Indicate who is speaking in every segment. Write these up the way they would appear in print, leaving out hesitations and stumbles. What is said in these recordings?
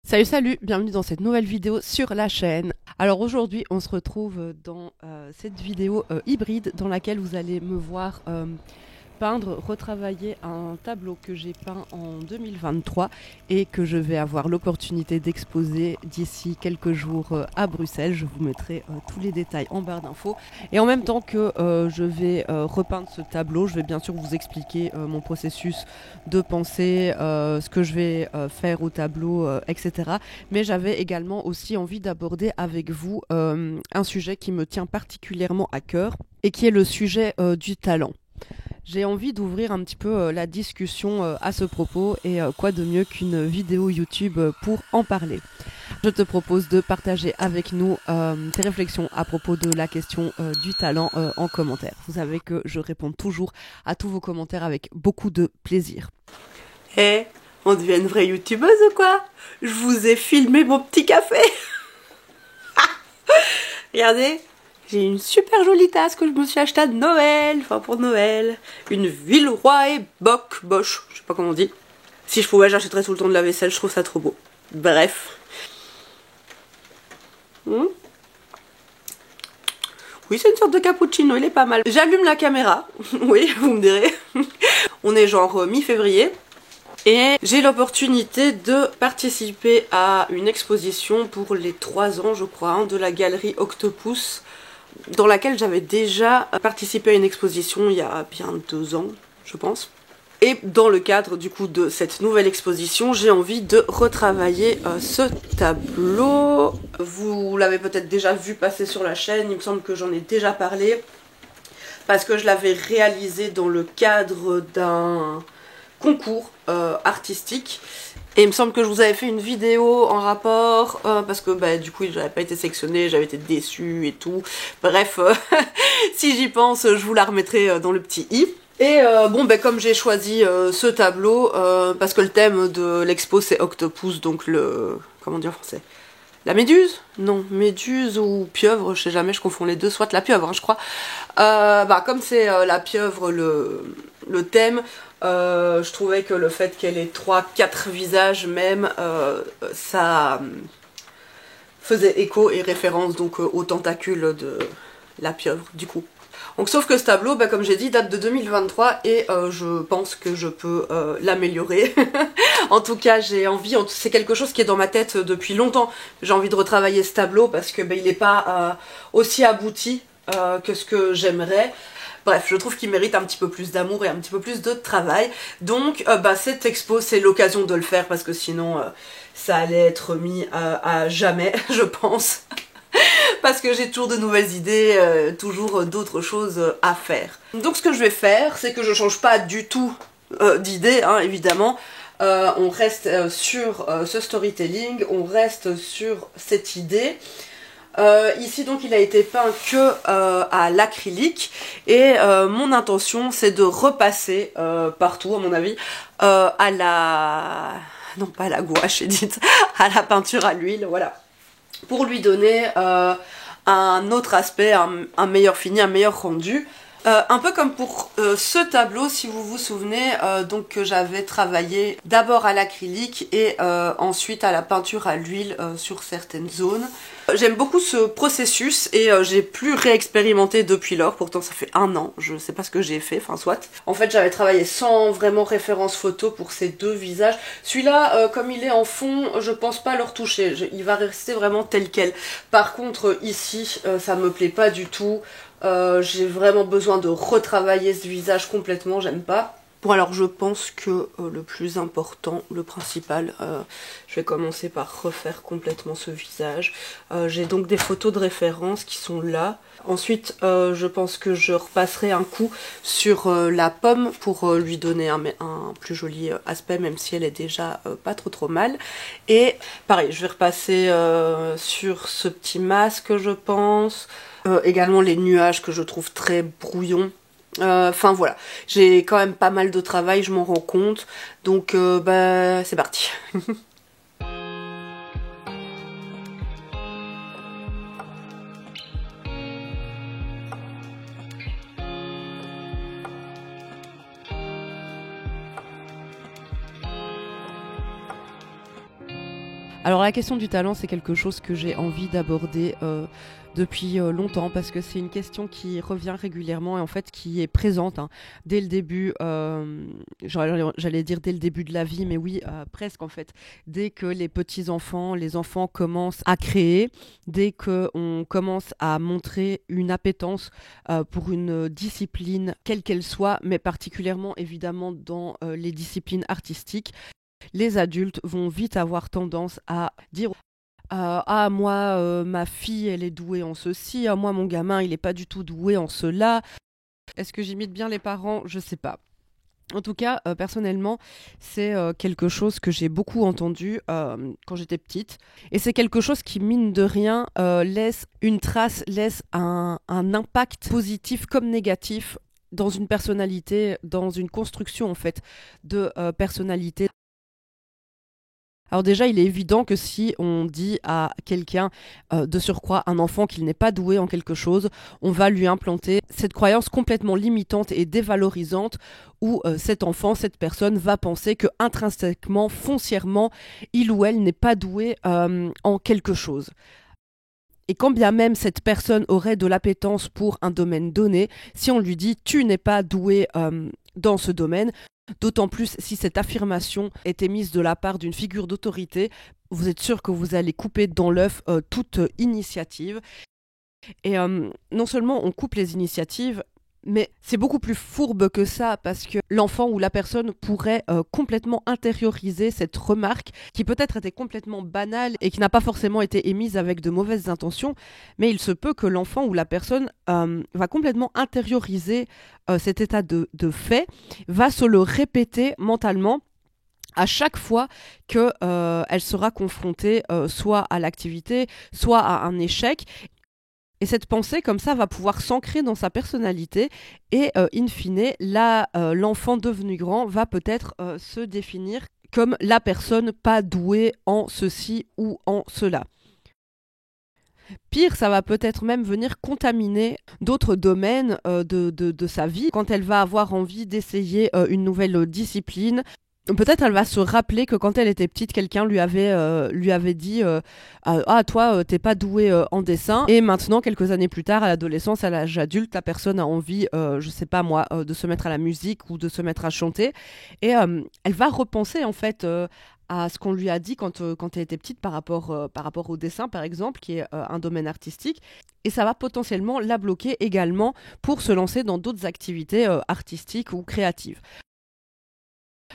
Speaker 1: Salut, bienvenue dans cette nouvelle vidéo sur la chaîne. Alors aujourd'hui on se retrouve dans cette vidéo hybride dans laquelle vous allez me voir peindre, retravailler un tableau que j'ai peint en 2023 et que je vais avoir l'opportunité d'exposer d'ici quelques jours à Bruxelles. Je vous mettrai tous les détails en barre d'infos. Et en même temps que je vais repeindre ce tableau, je vais bien sûr vous expliquer mon processus de pensée, ce que je vais faire au tableau, etc. Mais j'avais également aussi envie d'aborder avec vous un sujet qui me tient particulièrement à cœur et qui est le sujet du talent. J'ai envie d'ouvrir un petit peu la discussion à ce propos et quoi de mieux qu'une vidéo YouTube pour en parler. Je te propose de partager avec nous tes réflexions à propos de la question du talent en commentaire. Vous savez que je réponds toujours à tous vos commentaires avec beaucoup de plaisir.
Speaker 2: On devient une vraie youtubeuse ou quoi? Je vous ai filmé mon petit café. Regardez, j'ai une super jolie tasse que je me suis achetée à Noël, enfin pour Noël. Une Villeroy et Bosch, je sais pas comment on dit. Si je pouvais, j'achèterais tout le temps de la vaisselle, je trouve ça trop beau. Bref. Oui, c'est une sorte de cappuccino, il est pas mal. J'allume la caméra, oui, vous me direz. On est genre mi-février. Et j'ai l'opportunité de participer à une exposition pour les 3 ans, je crois, de la galerie Octopus, dans laquelle j'avais déjà participé à une exposition il y a bien 2 ans, je pense. Et dans le cadre du coup de cette nouvelle exposition, j'ai envie de retravailler ce tableau. Vous l'avez peut-être déjà vu passer sur la chaîne, il me semble que j'en ai déjà parlé, parce que je l'avais réalisé dans le cadre d'un concours artistique. Et il me semble que je vous avais fait une vidéo en rapport parce que du coup j'avais pas été sélectionnée, j'avais été déçue et tout. Bref, si j'y pense, je vous la remettrai dans le petit i. Et comme j'ai choisi ce tableau, parce que le thème de l'expo c'est Octopus, donc le... comment dire en français? La méduse? Non, méduse ou pieuvre, je sais jamais, je confonds les deux, soit la pieuvre, hein, je crois. Comme c'est la pieuvre le thème, je trouvais que le fait qu'elle ait 3-4 visages même, ça faisait écho et référence donc aux tentacules de la pieuvre du coup. Donc sauf que ce tableau, comme j'ai dit, date de 2023 et je pense que je peux l'améliorer. En tout cas, j'ai envie, c'est quelque chose qui est dans ma tête depuis longtemps. J'ai envie de retravailler ce tableau parce que il n'est pas aussi abouti que ce que j'aimerais. Bref, je trouve qu'il mérite un petit peu plus d'amour et un petit peu plus de travail. Donc cette expo, c'est l'occasion de le faire parce que sinon ça allait être mis à jamais, je pense. Parce que j'ai toujours de nouvelles idées, toujours d'autres choses à faire. Donc ce que je vais faire, c'est que je change pas du tout d'idée, hein, évidemment. On reste sur ce storytelling, on reste sur cette idée. Ici donc il a été peint que à l'acrylique et mon intention c'est de repasser partout à mon avis à la... non pas à la gouache Edith, à la peinture à l'huile, voilà. Pour lui donner un autre aspect, un meilleur fini, un meilleur rendu. Un peu comme pour ce tableau, si vous vous souvenez, donc que j'avais travaillé d'abord à l'acrylique et ensuite à la peinture à l'huile sur certaines zones. J'aime beaucoup ce processus et j'ai plus réexpérimenté depuis lors, pourtant ça fait 1 an, je sais pas ce que j'ai fait, enfin soit. En fait j'avais travaillé sans vraiment référence photo pour ces 2 visages. Celui-là, comme il est en fond, je pense pas le retoucher, il va rester vraiment tel quel. Par contre ici, ça me plaît pas du tout. J'ai vraiment besoin de retravailler ce visage complètement, j'aime pas. Bon alors je pense que le plus important, le principal, je vais commencer par refaire complètement ce visage. J'ai donc des photos de référence qui sont là. Ensuite je pense que je repasserai un coup sur la pomme pour lui donner un plus joli aspect, même si elle est déjà pas trop mal. Et pareil, je vais repasser sur ce petit masque je pense. Également les nuages que je trouve très brouillons. Enfin voilà, j'ai quand même pas mal de travail, je m'en rends compte. Donc c'est parti.
Speaker 1: Alors la question du talent, c'est quelque chose que j'ai envie d'aborder depuis longtemps parce que c'est une question qui revient régulièrement et en fait qui est présente dès le début, j'allais dire dès le début de la vie, mais oui, presque en fait. Dès que les enfants commencent à créer, dès qu'on commence à montrer une appétence pour une discipline, quelle qu'elle soit, mais particulièrement évidemment dans les disciplines artistiques, les adultes vont vite avoir tendance à dire ah moi ma fille elle est douée en ceci, ah moi mon gamin il est pas du tout doué en cela. Est-ce que j'imite bien les parents? Je sais pas. En tout cas, personnellement, c'est quelque chose que j'ai beaucoup entendu quand j'étais petite. Et c'est quelque chose qui, mine de rien, laisse une trace, laisse un impact positif comme négatif dans une personnalité, dans une construction en fait de personnalité. Alors déjà, il est évident que si on dit à quelqu'un, de surcroît un enfant qu'il n'est pas doué en quelque chose, on va lui implanter cette croyance complètement limitante et dévalorisante où cet enfant, cette personne va penser que intrinsèquement, foncièrement, il ou elle n'est pas doué en quelque chose. Et quand bien même cette personne aurait de l'appétence pour un domaine donné, si on lui dit tu n'es pas doué dans ce domaine, d'autant plus si cette affirmation est émise de la part d'une figure d'autorité, vous êtes sûr que vous allez couper dans l'œuf toute initiative. Et non seulement on coupe les initiatives, mais c'est beaucoup plus fourbe que ça parce que l'enfant ou la personne pourrait complètement intérioriser cette remarque qui peut-être était complètement banale et qui n'a pas forcément été émise avec de mauvaises intentions, mais il se peut que l'enfant ou la personne va complètement intérioriser cet état de fait, va se le répéter mentalement à chaque fois qu'elle sera confrontée soit à l'activité, soit à un échec. Et cette pensée, comme ça, va pouvoir s'ancrer dans sa personnalité et, in fine, l'enfant devenu grand va peut-être se définir comme la personne pas douée en ceci ou en cela. Pire, ça va peut-être même venir contaminer d'autres domaines de sa vie. Quand elle va avoir envie d'essayer une nouvelle discipline, peut-être elle va se rappeler que quand elle était petite, quelqu'un lui avait dit ah toi t'es pas douée en dessin, et maintenant quelques années plus tard à l'adolescence, à l'âge adulte, la personne a envie je sais pas moi de se mettre à la musique ou de se mettre à chanter et elle va repenser en fait à ce qu'on lui a dit quand elle était petite par rapport au dessin par exemple, qui est un domaine artistique, et ça va potentiellement la bloquer également pour se lancer dans d'autres activités artistiques ou créatives.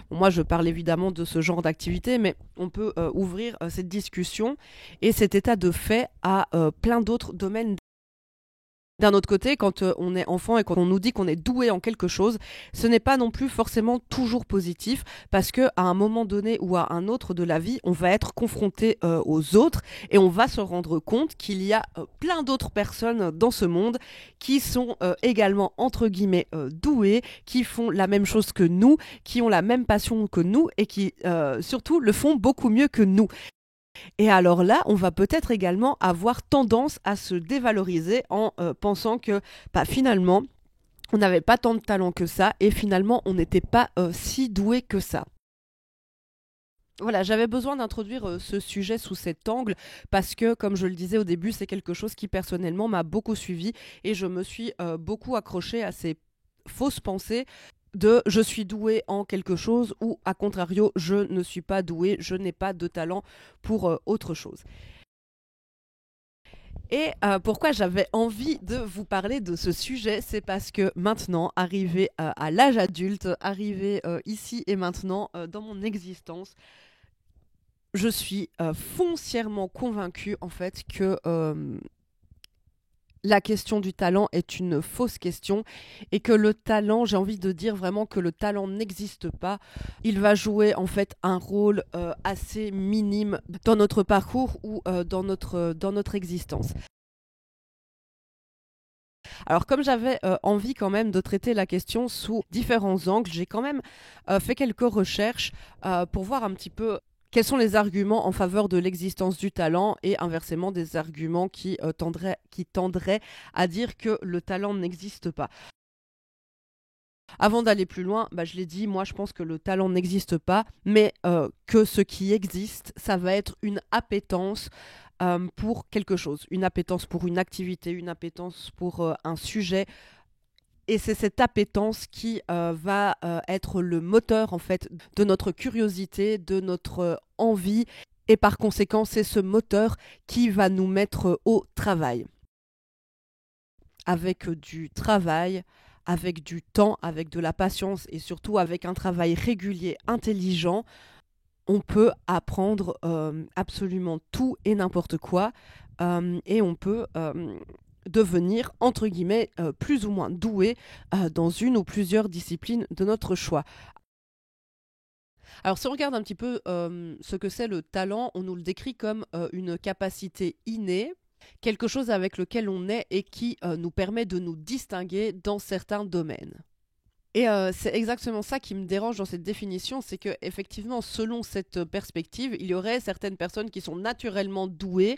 Speaker 1: Moi, je parle évidemment de ce genre d'activité, mais on peut ouvrir cette discussion et cet état de fait à plein d'autres domaines. D'un autre côté, quand on est enfant et quand on nous dit qu'on est doué en quelque chose, ce n'est pas non plus forcément toujours positif, parce qu'à un moment donné ou à un autre de la vie, on va être confronté aux autres et on va se rendre compte qu'il y a plein d'autres personnes dans ce monde qui sont également entre guillemets douées, qui font la même chose que nous, qui ont la même passion que nous et qui surtout le font beaucoup mieux que nous. Et alors là, on va peut-être également avoir tendance à se dévaloriser en pensant que finalement, on n'avait pas tant de talent que ça et finalement, on n'était pas si doué que ça. Voilà, j'avais besoin d'introduire ce sujet sous cet angle parce que, comme je le disais au début, c'est quelque chose qui personnellement m'a beaucoup suivi et je me suis beaucoup accrochée à ces fausses pensées de je suis doué en quelque chose ou à contrario je ne suis pas doué, je n'ai pas de talent pour autre chose. Et pourquoi j'avais envie de vous parler de ce sujet, c'est parce que maintenant, arrivé à l'âge adulte, arrivé ici et maintenant dans mon existence, je suis foncièrement convaincue en fait que la question du talent est une fausse question et que le talent, j'ai envie de dire vraiment que le talent n'existe pas. Il va jouer en fait un rôle assez minime dans notre parcours ou dans notre existence. Alors comme j'avais envie quand même de traiter la question sous différents angles, j'ai quand même fait quelques recherches pour voir un petit peu quels sont les arguments en faveur de l'existence du talent et inversement des arguments qui tendraient à dire que le talent n'existe pas. Avant d'aller plus loin, je l'ai dit, moi je pense que le talent n'existe pas, mais que ce qui existe, ça va être une appétence pour quelque chose, une appétence pour une activité, une appétence pour un sujet. Et c'est cette appétence qui va être le moteur en fait de notre curiosité, de notre envie. Et par conséquent, c'est ce moteur qui va nous mettre au travail. Avec du travail, avec du temps, avec de la patience et surtout avec un travail régulier, intelligent, on peut apprendre absolument tout et n'importe quoi et on peut devenir, entre guillemets, plus ou moins doué dans une ou plusieurs disciplines de notre choix. Alors si on regarde un petit peu ce que c'est le talent, on nous le décrit comme une capacité innée, quelque chose avec lequel on est et qui nous permet de nous distinguer dans certains domaines. Et c'est exactement ça qui me dérange dans cette définition, c'est que effectivement, selon cette perspective, il y aurait certaines personnes qui sont naturellement douées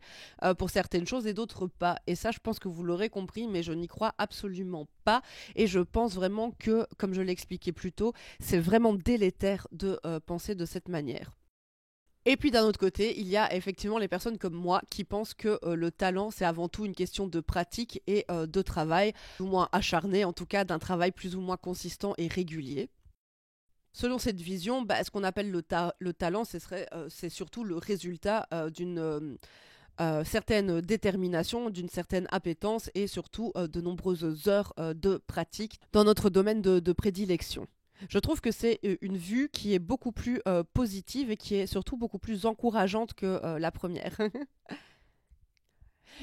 Speaker 1: pour certaines choses et d'autres pas. Et ça, je pense que vous l'aurez compris, mais je n'y crois absolument pas. Et je pense vraiment que, comme je l'expliquais plus tôt, c'est vraiment délétère de penser de cette manière. Et puis d'un autre côté, il y a effectivement les personnes comme moi qui pensent que le talent, c'est avant tout une question de pratique et de travail, plus ou moins acharné, en tout cas d'un travail plus ou moins consistant et régulier. Selon cette vision, ce qu'on appelle le talent, c'est surtout le résultat d'une certaine détermination, d'une certaine appétence et surtout de nombreuses heures de pratique dans notre domaine de prédilection. Je trouve que c'est une vue qui est beaucoup plus positive et qui est surtout beaucoup plus encourageante que la première.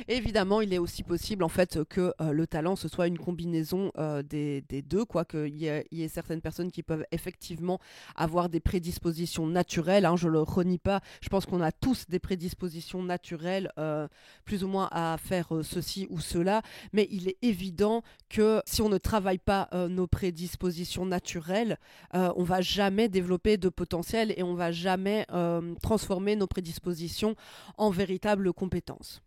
Speaker 1: Et évidemment, il est aussi possible en fait que le talent ce soit une combinaison des deux, quoi, qu'il y ait certaines personnes qui peuvent effectivement avoir des prédispositions naturelles, hein, je le renie pas, je pense qu'on a tous des prédispositions naturelles plus ou moins à faire ceci ou cela, mais il est évident que si on ne travaille pas nos prédispositions naturelles, on va jamais développer de potentiel et on va jamais transformer nos prédispositions en véritables compétences.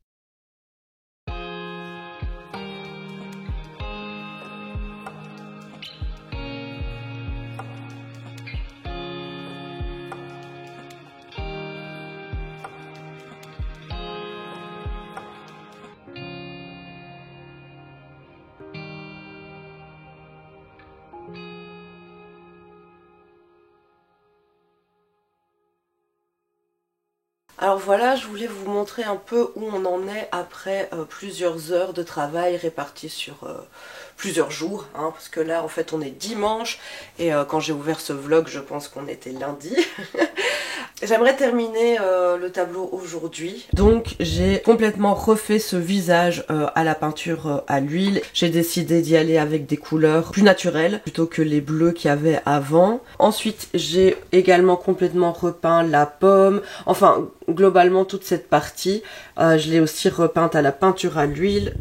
Speaker 2: Alors voilà, je voulais vous montrer un peu où on en est après plusieurs heures de travail réparties sur plusieurs jours, hein, parce que là en fait on est dimanche et quand j'ai ouvert ce vlog je pense qu'on était lundi. J'aimerais terminer le tableau aujourd'hui. Donc j'ai complètement refait ce visage à la peinture à l'huile. J'ai décidé d'y aller avec des couleurs plus naturelles plutôt que les bleus qu'il y avait avant. Ensuite j'ai également complètement repeint la pomme, enfin globalement toute cette partie. Je l'ai aussi repeinte à la peinture à l'huile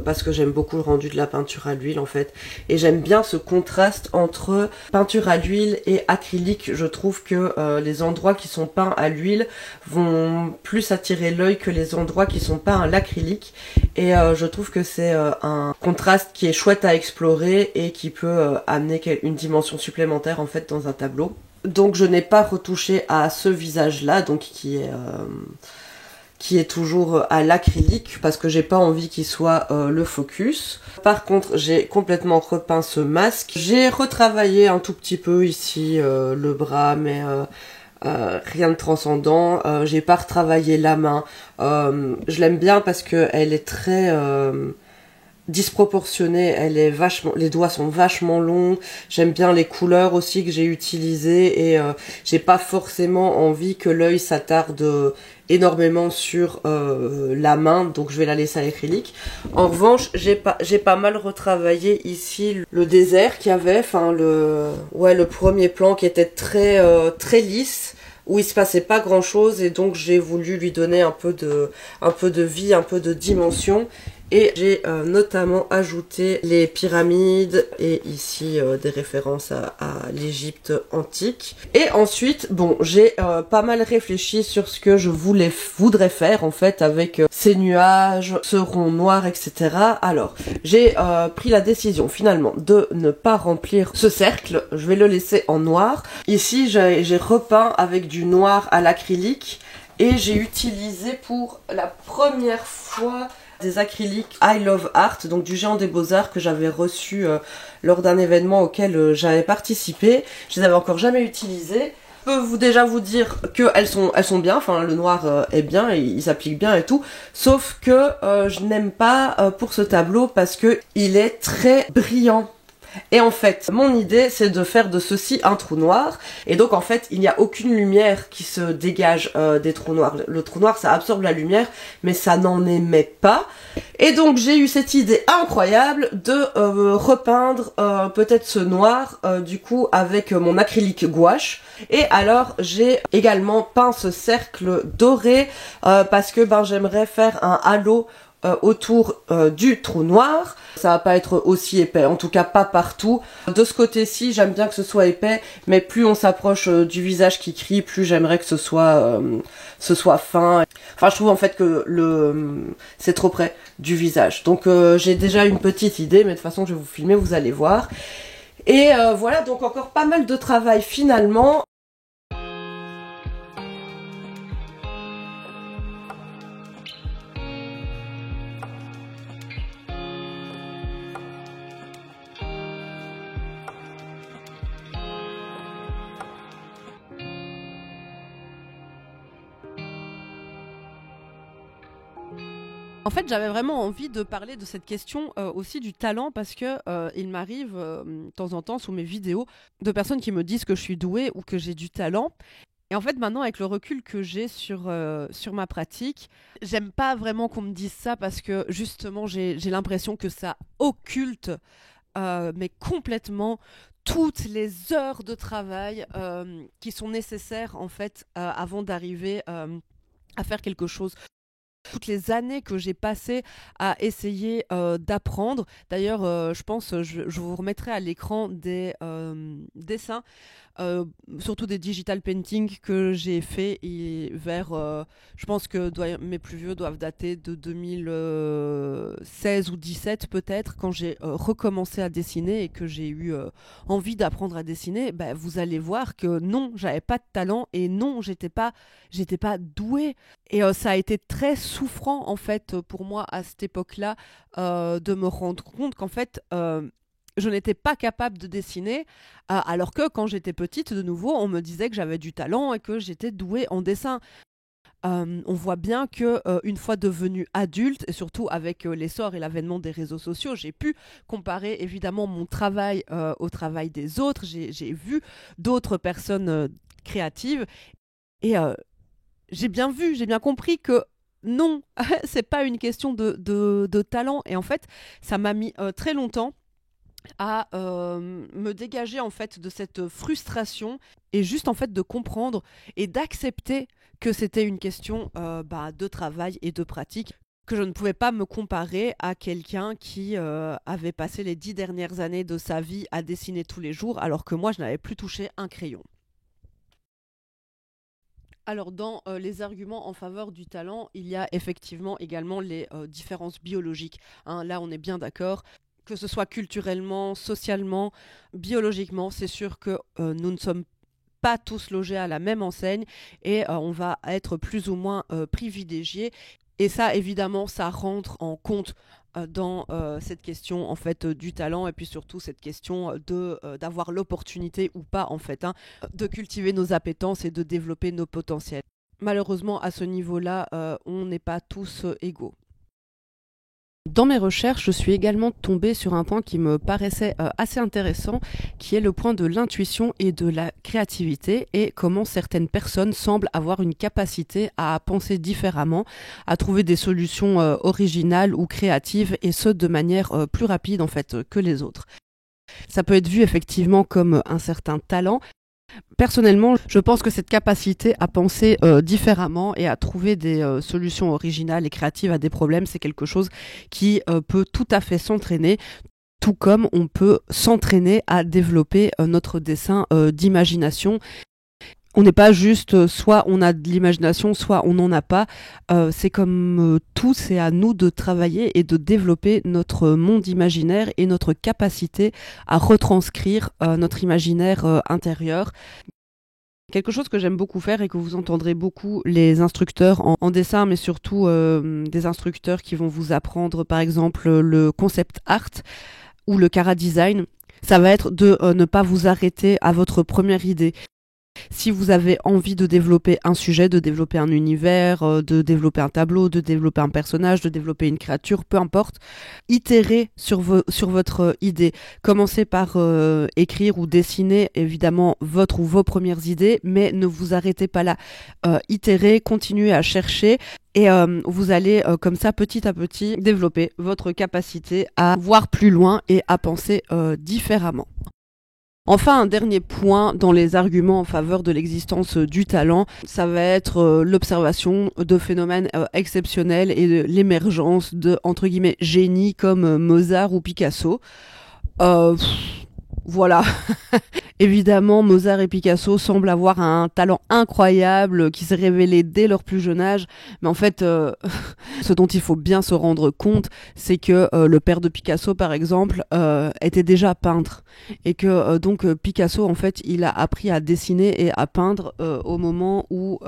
Speaker 2: parce que j'aime beaucoup le rendu de la peinture à l'huile en fait. Et j'aime bien ce contraste entre peinture à l'huile et acrylique. Je trouve que les endroits qui sont peints à l'huile vont plus attirer l'œil que les endroits qui sont peints à l'acrylique. Et je trouve que c'est un contraste qui est chouette à explorer et qui peut amener une dimension supplémentaire en fait dans un tableau. Donc je n'ai pas retouché à ce visage là, donc qui est toujours à l'acrylique parce que j'ai pas envie qu'il soit le focus. Par contre j'ai complètement repeint ce masque. J'ai retravaillé un tout petit peu ici le bras, mais rien de transcendant. J'ai pas retravaillé la main. Je l'aime bien parce que elle est très disproportionnée, les doigts sont vachement longs. J'aime bien les couleurs aussi que j'ai utilisées et j'ai pas forcément envie que l'œil s'attarde énormément sur la main, donc je vais la laisser à l'acrylique. En revanche, j'ai pas mal retravaillé ici le désert qu'il y avait, enfin le premier plan qui était très lisse, où il se passait pas grand chose et donc j'ai voulu lui donner un peu de vie, un peu de dimension. Et j'ai notamment ajouté les pyramides et ici des références à l'Égypte antique. Et ensuite, bon, j'ai pas mal réfléchi sur ce que je voudrais faire en fait avec ces nuages, ce rond noir, etc. Alors, j'ai pris la décision finalement de ne pas remplir ce cercle. Je vais le laisser en noir. Ici, j'ai repeint avec du noir à l'acrylique et j'ai utilisé pour la première fois des acryliques I Love Art, donc du Géant des Beaux-Arts que j'avais reçu lors d'un événement auquel j'avais participé. Je les avais encore jamais utilisés. Je peux déjà vous dire qu'elles sont bien, enfin le noir est bien, et il s'applique bien et tout, sauf que je n'aime pas pour ce tableau parce que il est très brillant. Et en fait, mon idée, c'est de faire de ceci un trou noir. Et donc, en fait, il n'y a aucune lumière qui se dégage des trous noirs. Le trou noir, ça absorbe la lumière, mais ça n'en émet pas. Et donc, j'ai eu cette idée incroyable de repeindre peut-être ce noir, du coup, avec mon acrylique gouache. Et alors, j'ai également peint ce cercle doré parce que j'aimerais faire un halo autour du trou noir. Ça va pas être aussi épais, en tout cas pas partout. De ce côté-ci, j'aime bien que ce soit épais, mais plus on s'approche du visage qui crie, plus j'aimerais que ce soit fin. Enfin, je trouve en fait que c'est trop près du visage. Donc j'ai déjà une petite idée, mais de toute façon je vais vous filmer, vous allez voir. Et voilà, donc encore pas mal de travail finalement.
Speaker 1: En fait, j'avais vraiment envie de parler de cette question aussi du talent parce que il m'arrive de temps en temps sous mes vidéos de personnes qui me disent que je suis douée ou que j'ai du talent. Et en fait, maintenant, avec le recul que j'ai sur ma pratique, j'aime pas vraiment qu'on me dise ça parce que justement, j'ai l'impression que ça occulte mais complètement toutes les heures de travail qui sont nécessaires en fait avant d'arriver à faire quelque chose. Toutes les années que j'ai passées à essayer d'apprendre. D'ailleurs, je pense, je vous remettrai à l'écran des dessins, surtout des digital paintings que j'ai fait vers, je pense que mes plus vieux doivent dater de 2016 ou 17 peut-être, quand j'ai recommencé à dessiner et que j'ai eu envie d'apprendre à dessiner. Vous allez voir que non, j'avais pas de talent et non, j'étais pas douée. Et ça a été très souffrant en fait pour moi à cette époque-là de me rendre compte qu'en fait je n'étais pas capable de dessiner alors que quand j'étais petite de nouveau on me disait que j'avais du talent et que j'étais douée en dessin. On voit bien que une fois devenue adulte et surtout avec l'essor et l'avènement des réseaux sociaux, j'ai pu comparer évidemment mon travail au travail des autres. J'ai vu d'autres personnes créatives et j'ai bien compris que non, c'est pas une question de talent. Et en fait, ça m'a mis très longtemps à me dégager en fait de cette frustration et juste en fait de comprendre et d'accepter que c'était une question de travail et de pratique, que je ne pouvais pas me comparer à quelqu'un qui avait passé les 10 dernières années de sa vie à dessiner tous les jours alors que moi je n'avais plus touché un crayon. Alors, dans les arguments en faveur du talent, il y a effectivement également les différences biologiques. Hein. Là, on est bien d'accord. Que ce soit culturellement, socialement, biologiquement, c'est sûr que nous ne sommes pas tous logés à la même enseigne et on va être plus ou moins privilégiés. Et ça, évidemment, ça rentre en compte dans cette question en fait du talent et puis surtout cette question d'avoir l'opportunité ou pas en fait de cultiver nos appétences et de développer nos potentiels. Malheureusement, à ce niveau-là, on n'est pas tous égaux. Dans mes recherches, je suis également tombée sur un point qui me paraissait assez intéressant, qui est le point de l'intuition et de la créativité et comment certaines personnes semblent avoir une capacité à penser différemment, à trouver des solutions originales ou créatives et ce de manière plus rapide en fait que les autres. Ça peut être vu effectivement comme un certain talent, Personnellement, je pense que cette capacité à penser différemment et à trouver des solutions originales et créatives à des problèmes, c'est quelque chose qui peut tout à fait s'entraîner, tout comme on peut s'entraîner à développer notre dessin d'imagination. On n'est pas juste soit on a de l'imagination, soit on n'en a pas. C'est comme tout, c'est à nous de travailler et de développer notre monde imaginaire et notre capacité à retranscrire notre imaginaire intérieur. Quelque chose que j'aime beaucoup faire et que vous entendrez beaucoup les instructeurs en dessin, mais surtout des instructeurs qui vont vous apprendre par exemple le concept art ou le chara design, ça va être de ne pas vous arrêter à votre première idée. Si vous avez envie de développer un sujet, de développer un univers, de développer un tableau, de développer un personnage, de développer une créature, peu importe, itérez sur votre idée. Commencez par écrire ou dessiner évidemment votre ou vos premières idées, mais ne vous arrêtez pas là. Itérez, continuez à chercher. Et vous allez comme ça petit à petit développer votre capacité à voir plus loin et à penser différemment. Enfin, un dernier point dans les arguments en faveur de l'existence du talent, ça va être l'observation de phénomènes exceptionnels et de l'émergence de, entre guillemets, génies comme Mozart ou Picasso. Voilà. Évidemment, Mozart et Picasso semblent avoir un talent incroyable qui s'est révélé dès leur plus jeune âge. Mais en fait, ce dont il faut bien se rendre compte, c'est que le père de Picasso, par exemple, était déjà peintre. Et que donc Picasso, en fait, il a appris à dessiner et à peindre au moment où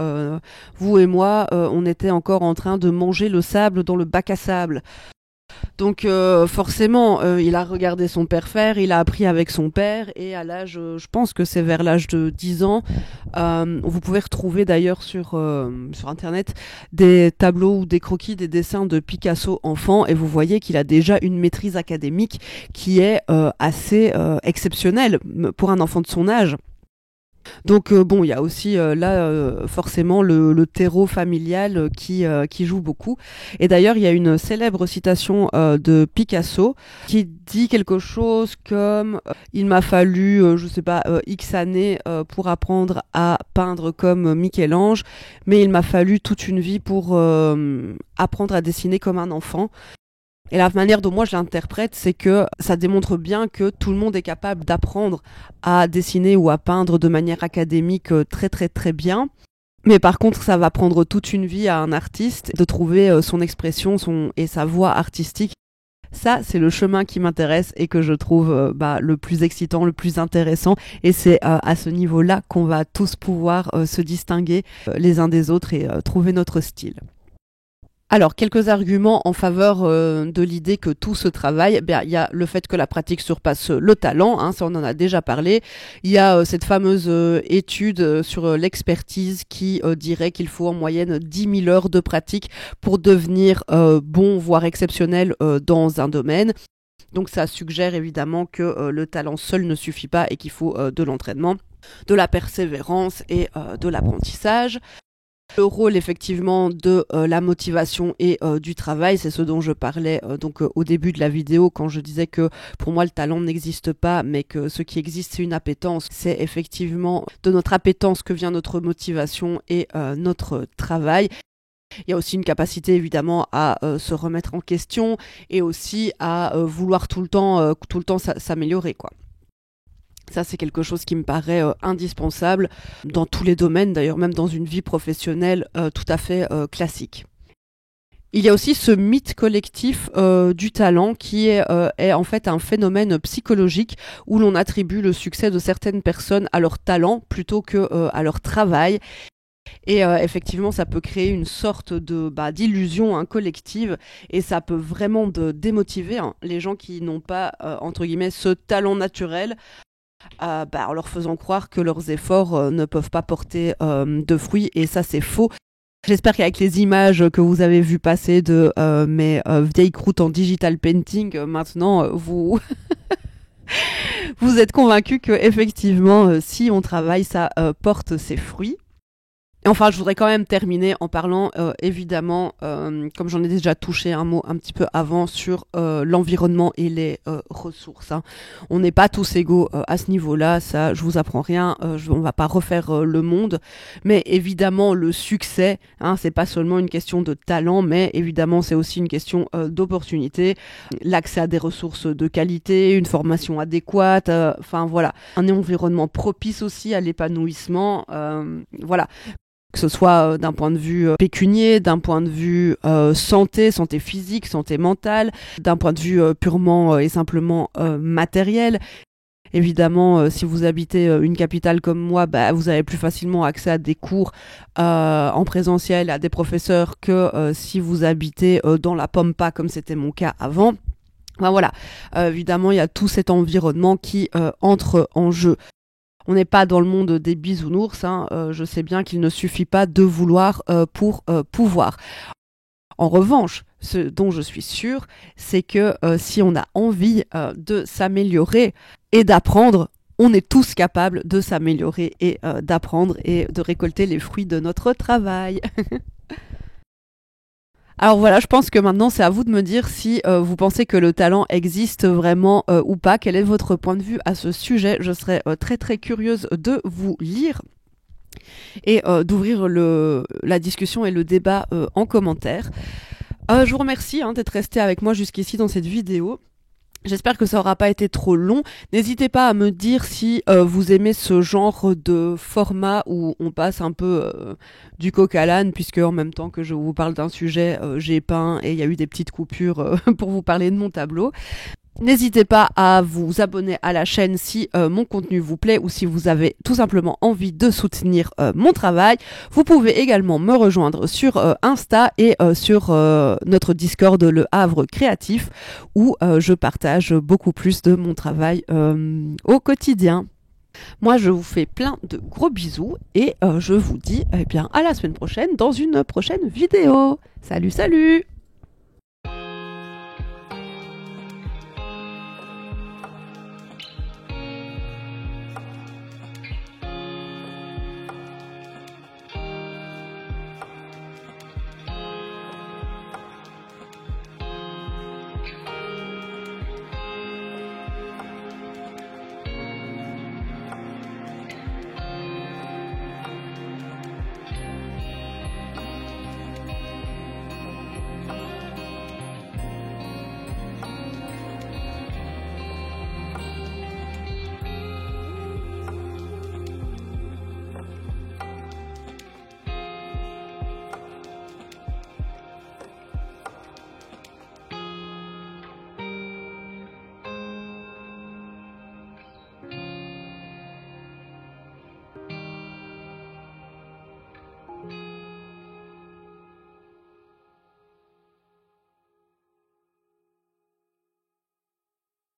Speaker 1: vous et moi, on était encore en train de manger le sable dans le bac à sable. Donc forcément, il a regardé son père faire, il a appris avec son père et à l'âge, je pense que c'est vers l'âge de 10 ans, vous pouvez retrouver d'ailleurs sur internet des tableaux ou des croquis, des dessins de Picasso enfant et vous voyez qu'il a déjà une maîtrise académique qui est assez exceptionnelle pour un enfant de son âge. Donc bon, il y a aussi là forcément le terreau familial qui joue beaucoup. Et d'ailleurs, il y a une célèbre citation de Picasso qui dit quelque chose comme il m'a fallu, je sais pas, X années pour apprendre à peindre comme Michel-Ange, mais il m'a fallu toute une vie pour apprendre à dessiner comme un enfant. Et la manière dont moi je l'interprète, c'est que ça démontre bien que tout le monde est capable d'apprendre à dessiner ou à peindre de manière académique très très très bien. Mais par contre, ça va prendre toute une vie à un artiste de trouver son expression et sa voix artistique. Ça, c'est le chemin qui m'intéresse et que je trouve le plus excitant, le plus intéressant. Et c'est à ce niveau-là qu'on va tous pouvoir se distinguer les uns des autres et trouver notre style. Alors, quelques arguments en faveur de l'idée que tout se travaille. Il y a le fait que la pratique surpasse le talent, hein, ça on en a déjà parlé. Il y a cette fameuse étude sur l'expertise qui dirait qu'il faut en moyenne 10 000 heures de pratique pour devenir bon, voire exceptionnel dans un domaine. Donc ça suggère évidemment que le talent seul ne suffit pas et qu'il faut de l'entraînement, de la persévérance et de l'apprentissage. Le rôle effectivement de la motivation et du travail, c'est ce dont je parlais au début de la vidéo quand je disais que pour moi le talent n'existe pas mais que ce qui existe c'est une appétence. C'est effectivement de notre appétence que vient notre motivation et notre travail. Il y a aussi une capacité évidemment à se remettre en question et aussi à vouloir tout le temps s'améliorer quoi. Ça, c'est quelque chose qui me paraît indispensable dans tous les domaines, d'ailleurs même dans une vie professionnelle tout à fait classique. Il y a aussi ce mythe collectif du talent qui est en fait un phénomène psychologique où l'on attribue le succès de certaines personnes à leur talent plutôt que à leur travail. Et effectivement, ça peut créer une sorte d'illusion collective et ça peut vraiment démotiver les gens qui n'ont pas, entre guillemets, ce talent naturel. En leur faisant croire que leurs efforts ne peuvent pas porter de fruits et ça c'est faux. J'espère qu'avec les images que vous avez vues passer de mes vieilles croûtes en digital painting, maintenant vous vous êtes convaincus que effectivement si on travaille ça porte ses fruits. Et enfin, je voudrais quand même terminer en parlant, évidemment, comme j'en ai déjà touché un mot un petit peu avant, sur l'environnement et les ressources. Hein. On n'est pas tous égaux à ce niveau-là, ça, je vous apprends rien, on va pas refaire le monde, mais évidemment, le succès, hein, c'est pas seulement une question de talent, mais évidemment, c'est aussi une question d'opportunité, l'accès à des ressources de qualité, une formation adéquate, enfin voilà, un environnement propice aussi à l'épanouissement, voilà. Que ce soit d'un point de vue pécunier, d'un point de vue santé physique, santé mentale, d'un point de vue purement et simplement matériel. Évidemment, si vous habitez une capitale comme moi, bah, vous avez plus facilement accès à des cours en présentiel, à des professeurs que si vous habitez dans la Pampa, comme c'était mon cas avant. Ben voilà, évidemment, il y a tout cet environnement qui entre en jeu. On n'est pas dans le monde des bisounours, hein. Je sais bien qu'il ne suffit pas de vouloir pour pouvoir. En revanche, ce dont je suis sûre, c'est que si on a envie de s'améliorer et d'apprendre, on est tous capables de s'améliorer et d'apprendre et de récolter les fruits de notre travail. Alors voilà, je pense que maintenant c'est à vous de me dire si vous pensez que le talent existe vraiment ou pas. Quel est votre point de vue à ce sujet? Je serais très très curieuse de vous lire et d'ouvrir la discussion et le débat en commentaire. Je vous remercie d'être resté avec moi jusqu'ici dans cette vidéo. J'espère que ça n'aura pas été trop long. N'hésitez pas à me dire si vous aimez ce genre de format où on passe un peu du coq à l'âne, puisque en même temps que je vous parle d'un sujet, j'ai peint et il y a eu des petites coupures pour vous parler de mon tableau. N'hésitez pas à vous abonner à la chaîne si mon contenu vous plaît ou si vous avez tout simplement envie de soutenir mon travail. Vous pouvez également me rejoindre sur Insta et sur notre Discord Le Havre Créatif où je partage beaucoup plus de mon travail au quotidien. Moi, je vous fais plein de gros bisous et je vous dis à la semaine prochaine dans une prochaine vidéo. Salut, salut!